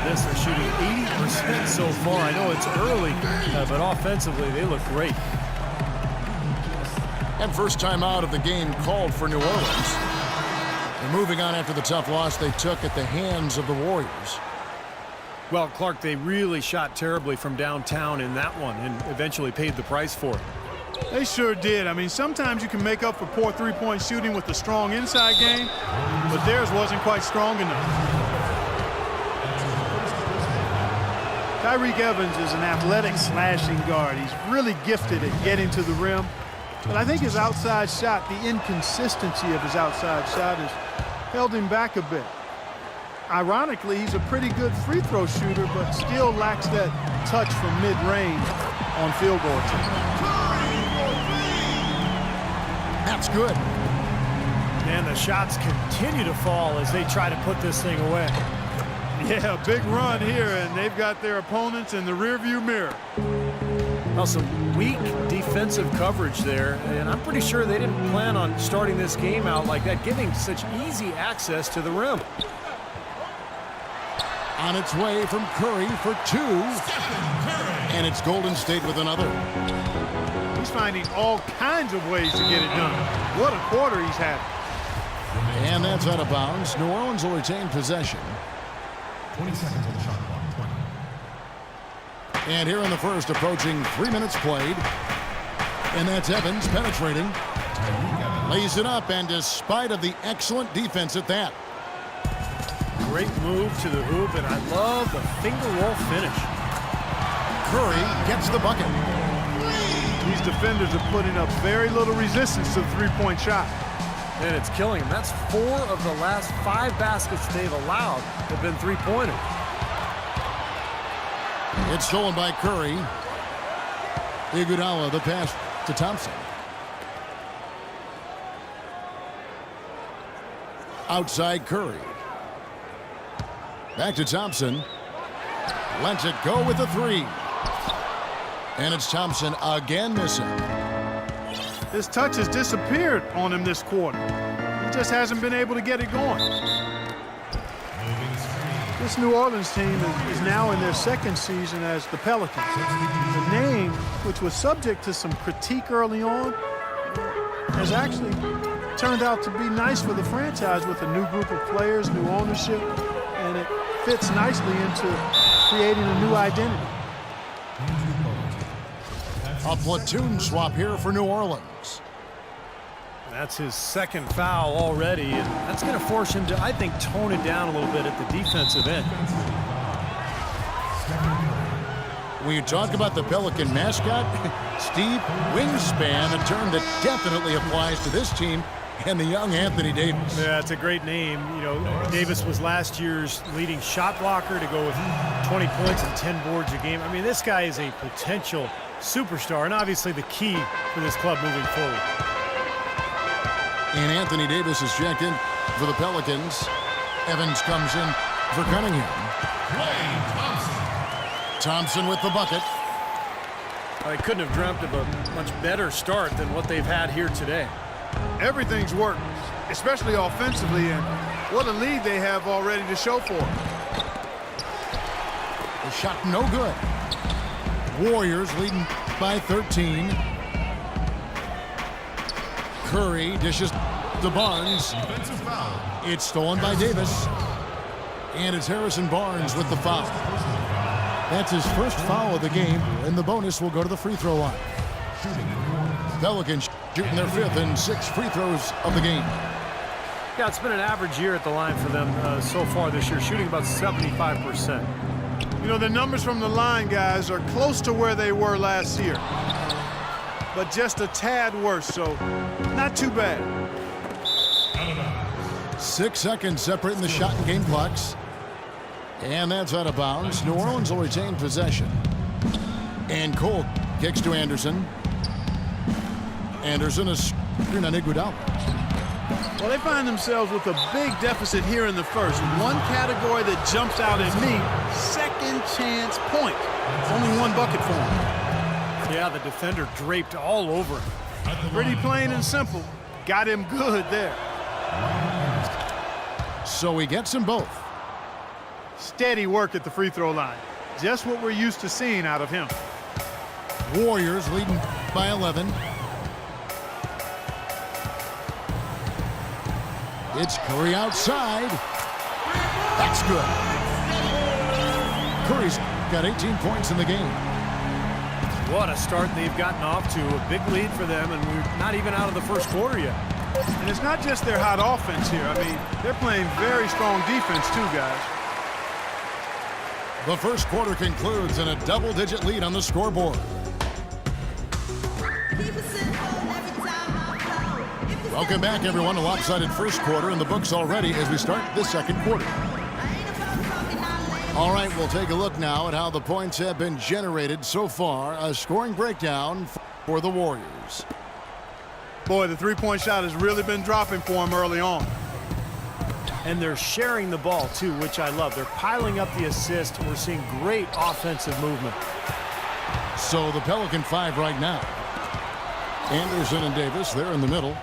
this. They're shooting 80% so far. I know it's early, but offensively, they look great. And first time out of the game called for New Orleans. They're moving on after the tough loss they took at the hands of the Warriors. Well, Clark, they really shot terribly from downtown in that one and eventually paid the price for it. They sure did. I mean, sometimes you can make up for poor three-point shooting with a strong inside game, but theirs wasn't quite strong enough. Tyreke Evans is an athletic slashing guard. He's really gifted at getting to the rim, but I think his outside shot, the inconsistency of his outside shot has held him back a bit. Ironically, he's a pretty good free throw shooter, but still lacks that touch from mid-range on field goal attempts. That's good. And the shots continue to fall as they try to put this thing away. Yeah, big run here, and they've got their opponents in the rearview mirror. Well, some weak defensive coverage there, and I'm pretty sure they didn't plan on starting this game out like that, giving such easy access to the rim. On its way from Curry for two. And it's Golden State with another. He's finding all kinds of ways to get it done. What a quarter he's had. And that's out of bounds. New Orleans will retain possession. 20 seconds on the shot clock. 20. And here in the first, approaching 3 minutes played. And that's Evans penetrating. Lays it up, and despite of the excellent defense at that. Great move to the hoop, and I love the finger roll finish. Curry gets the bucket. These defenders are putting up very little resistance to the three-point shot. And it's killing them. That's 4 of the last 5 baskets they've allowed have been three-pointers. It's stolen by Curry. Iguodala, the pass to Thompson. Outside Curry. Back to Thompson. Lets it go with the three. And it's Thompson again missing. His touch has disappeared on him this quarter. He just hasn't been able to get it going. This New Orleans team is now in their second season as the Pelicans. The name, which was subject to some critique early on, has actually turned out to be nice for the franchise with a new group of players, new ownership, and it fits nicely into creating a new identity. A platoon swap here for New Orleans. That's his second foul already, and that's going to force him to, I think, tone it down a little bit at the defensive end. When you talk about the Pelican mascot, Steve, wingspan, a term that definitely applies to this team and the young Anthony Davis. Yeah, it's a great name. You know, Davis was last year's leading shot blocker to go with 20 points and 10 boards a game. I mean, this guy is a potential superstar and obviously the key for this club moving forward. And Anthony Davis is checked in for the Pelicans. Evans comes in for Cunningham. Thompson with the bucket. I couldn't have dreamt of a much better start than what they've had here today. Everything's worked, especially offensively, and what a lead they have already to show for it. The shot no good. Warriors leading by 13. Curry dishes to Barnes. It's stolen by Davis. And it's Harrison Barnes with the foul. That's his first foul of the game, and the bonus will go to the free throw line. Pelicans shooting their 5th and 6th free throws of the game. Yeah, it's been an average year at the line for them so far this year, shooting about 75%. You know, the numbers from the line, guys, are close to where they were last year. But just a tad worse, so not too bad. 6 seconds separating the shot and game clocks. And that's out of bounds. New Orleans will retain possession. And Cole kicks to Anderson. Anderson is screen on Iguodala. Well, they find themselves with a big deficit here in the first. One category that jumps out at me, second chance point. Only one bucket for him. Yeah, the defender draped all over him. Pretty plain and simple. Got him good there. So he gets them both. Steady work at the free throw line. Just what we're used to seeing out of him. Warriors leading by 11. It's Curry outside. That's good. Curry's got 18 points in the game. What a start they've gotten off to. A big lead for them, and we're not even out of the first quarter yet. And it's not just their hot offense here. I mean, they're playing very strong defense too, guys. The first quarter concludes in a double-digit lead on the scoreboard. Welcome back, everyone, to lopsided first quarter in the books already as we start the second quarter. All right, we'll take a look now at how the points have been generated so far. A scoring breakdown for the Warriors. Boy, the three-point shot has really been dropping for them early on. And they're sharing the ball, too, which I love. They're piling up the assist. We're seeing great offensive movement. So the Pelican 5 right now. Anderson and Davis, they're in the middle.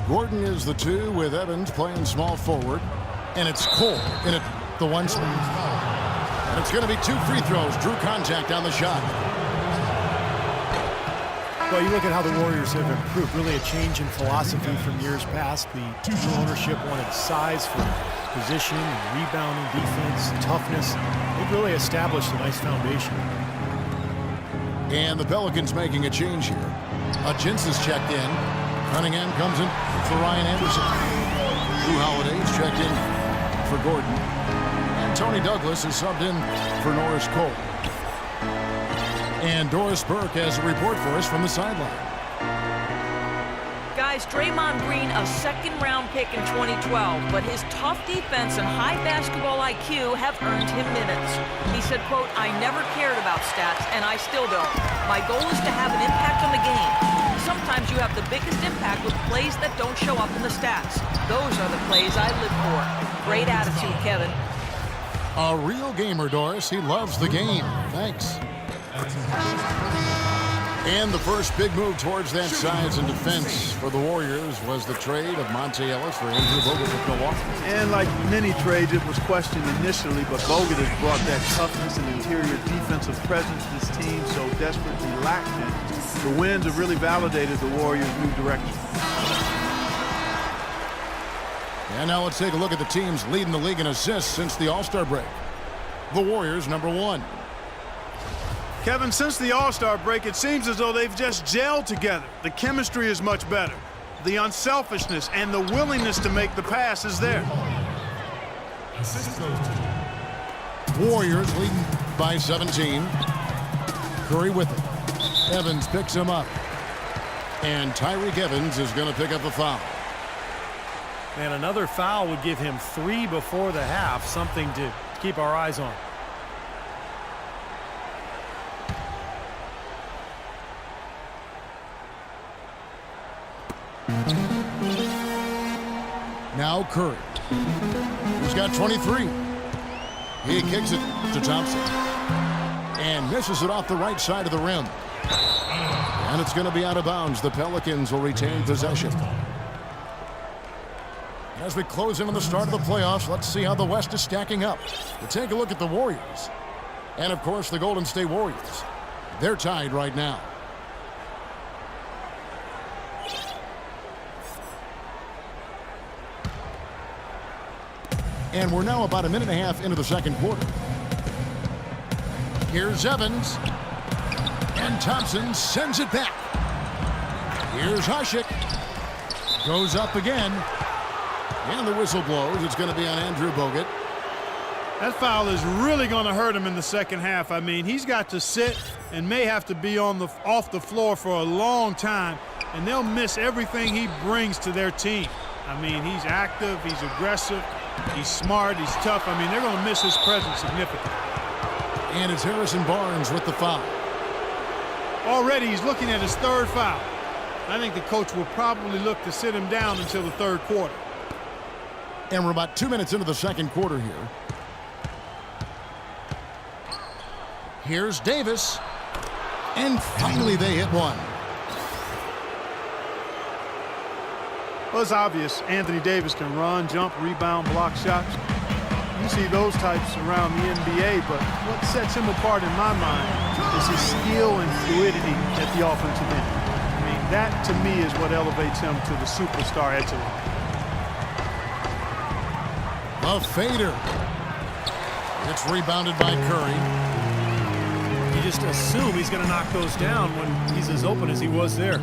Gordon is the 2 with Evans playing small forward. And it's Cole in at the 1 spot. And it's going to be 2 free throws. Drew contact on the shot. Well, you look at how the Warriors have improved. Really a change in philosophy from years past. The new ownership wanted size for position, and rebounding, defense, toughness. They've really established a nice foundation. And the Pelicans making a change here. Hutchins is checked in. Cunningham comes in for Ryan Anderson. Drew Holiday is checked in for Gordon. And Tony Douglas is subbed in for Norris Cole. And Doris Burke has a report for us from the sideline. Guys, Draymond Green, a second-round pick in 2012, but his tough defense and high basketball IQ have earned him minutes. He said, quote, "I never cared about stats, and I still don't. My goal is to have an impact on the game. Sometimes you have the biggest impact with plays that don't show up in the stats. Those are the plays I live for." Great attitude, Kevin. A real gamer, Doris. He loves the game. Thanks. And the first big move towards that size and defense for the Warriors was the trade of Monte Ellis for Andrew Bogut with Milwaukee. And like many trades, it was questioned initially, but Bogut has brought that toughness and interior defensive presence this team so desperately lacked it. The wins have really validated the Warriors' new direction. And now let's take a look at the teams leading the league in assists since the All-Star break. The Warriors, number 1. Kevin, since the All-Star break, it seems as though they've just gelled together. The chemistry is much better. The unselfishness and the willingness to make the pass is there. Warriors leading by 17. Curry with it. Evans picks him up. And Tyreke Evans is going to pick up a foul. And another foul would give him 3 before the half, something to keep our eyes on. Now Curry, who's got 23. He kicks it to Thompson and misses it off the right side of the rim. And it's going to be out of bounds. The Pelicans will retain possession. As we close in on the start of the playoffs, let's see how the West is stacking up. We'll take a look at the Warriors. And, of course, the Golden State Warriors. They're tied right now. And we're now about a minute and a half into the second quarter. Here's Evans. And Thompson sends it back. Here's Hasek. Goes up again. And the whistle blows. It's going to be on Andrew Bogut. That foul is really going to hurt him in the second half. I mean, he's got to sit and may have to be off the floor for a long time, and they'll miss everything he brings to their team. I mean, he's active, he's aggressive, he's smart, he's tough. I mean, they're going to miss his presence significantly. And it's Harrison Barnes with the foul. Already he's looking at his 3rd foul. I think the coach will probably look to sit him down until the 3rd quarter. And we're about 2 minutes into the second quarter here. Here's Davis. And finally they hit one. Well, it's obvious Anthony Davis can run, jump, rebound, block shots. You see those types around the NBA, but what sets him apart in my mind is his skill and fluidity at the offensive end. I mean, that to me is what elevates him to the superstar echelon. A fader. It's rebounded by Curry. You just assume he's going to knock those down when he's as open as he was there.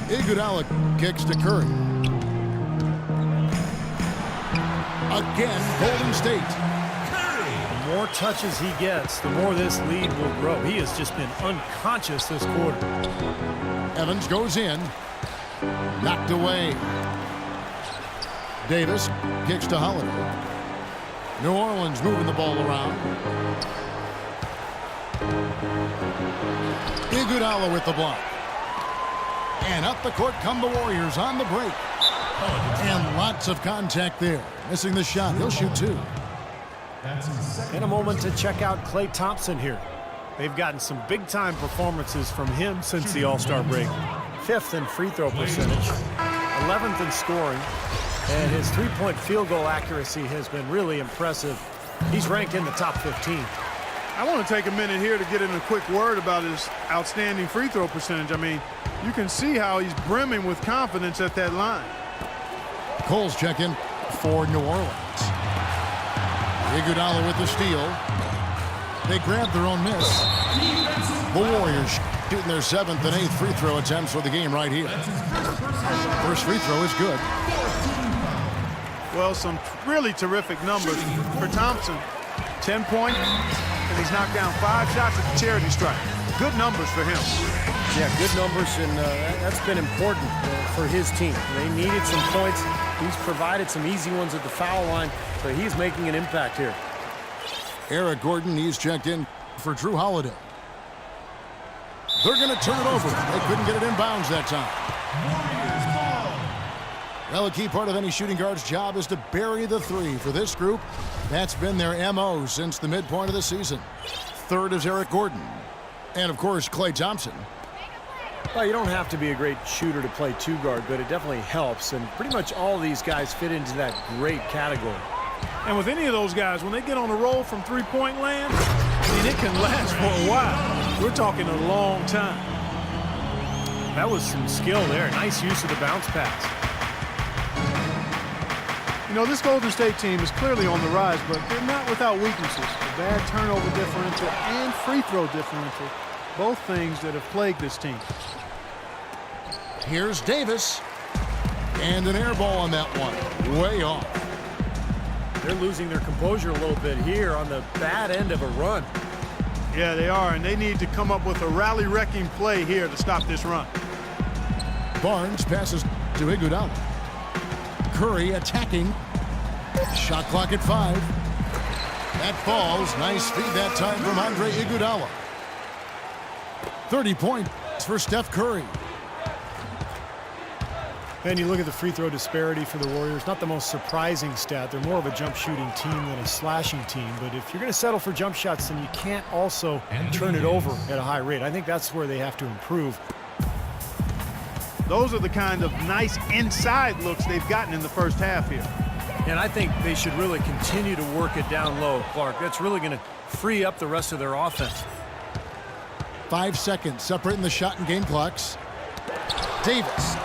Iguodala kicks to Curry. Again, Golden State. The more touches he gets, the more this lead will grow. He has just been unconscious this quarter. Evans goes in. Knocked away. Davis kicks to Holiday. New Orleans moving the ball around. Iguodala with the block. And up the court come the Warriors on the break. And lots of contact there. Missing the shot. He'll shoot two. And a moment to check out Klay Thompson here. They've gotten some big-time performances from him since the All-Star break. 5th in free throw percentage, 11th in scoring, and his three-point field goal accuracy has been really impressive. He's ranked in the top 15. I want to take a minute here to get in a quick word about his outstanding free throw percentage. I mean, you can see how he's brimming with confidence at that line. Cole's checking for New Orleans. Iguodala with the steal. They grab their own miss. The Warriors shooting their 7th and 8th free throw attempts for the game right here. First free throw is good. Well, some really terrific numbers for Thompson. 10 points, and he's knocked down 5 shots at the charity stripe. Good numbers for him. Yeah, good numbers, and that's been important for his team. They needed some points. He's provided some easy ones at the foul line, so he's making an impact here. Eric Gordon, he's checked in for Drew Holiday. They're going to turn it over. They couldn't get it in bounds that time. Well, a key part of any shooting guard's job is to bury the three. For this group, that's been their MO since the midpoint of the season. Third is Eric Gordon. And, of course, Klay Thompson. Well, you don't have to be a great shooter to play two guard, but it definitely helps. And pretty much all of these guys fit into that great category. And with any of those guys, when they get on a roll from three-point land, I mean, it can last for a while. We're talking a long time. That was some skill there. Nice use of the bounce pass. You know, this Golden State team is clearly on the rise, but they're not without weaknesses. A bad turnover differential and free throw differential, both things that have plagued this team. Here's Davis. And an air ball on that one. Way off. They're losing their composure a little bit here on the bad end of a run. Yeah, they are, and they need to come up with a rally-wrecking play here to stop this run. Barnes passes to Iguodala. Curry attacking. Shot clock at 5. That falls. Nice feed that time from Andre Iguodala. 30 points for Steph Curry. And you look at the free throw disparity for the Warriors. Not the most surprising stat. They're more of a jump shooting team than a slashing team. But if you're going to settle for jump shots, then you can't also turn it over at a high rate. I think that's where they have to improve. Those are the kind of nice inside looks they've gotten in the first half here. And I think they should really continue to work it down low, Clark. That's really going to free up the rest of their offense. 5 seconds separating the shot and game clocks. Davis.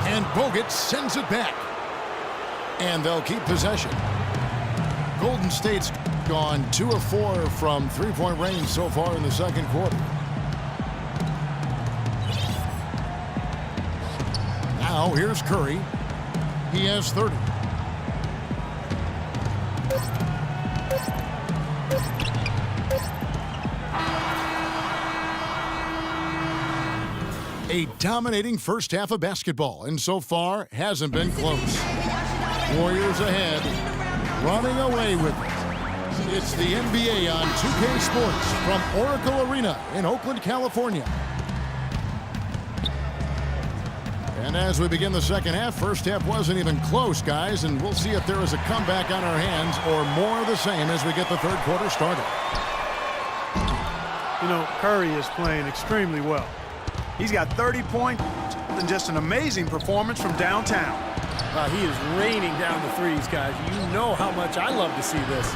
And Bogut sends it back. And they'll keep possession. Golden State's gone 2 of 4 from three-point range so far in the second quarter. Now here's Curry. He has 30. A dominating first half of basketball, and so far hasn't been close. Warriors ahead, running away with it. It's the NBA on 2K Sports from Oracle Arena in Oakland, California. And as we begin the second half, first half wasn't even close, guys, and we'll see if there is a comeback on our hands or more of the same as we get the third quarter started. You know, Curry is playing extremely well. He's got 30 points and just an amazing performance from downtown. He is raining down the threes, guys. You know how much I love to see this.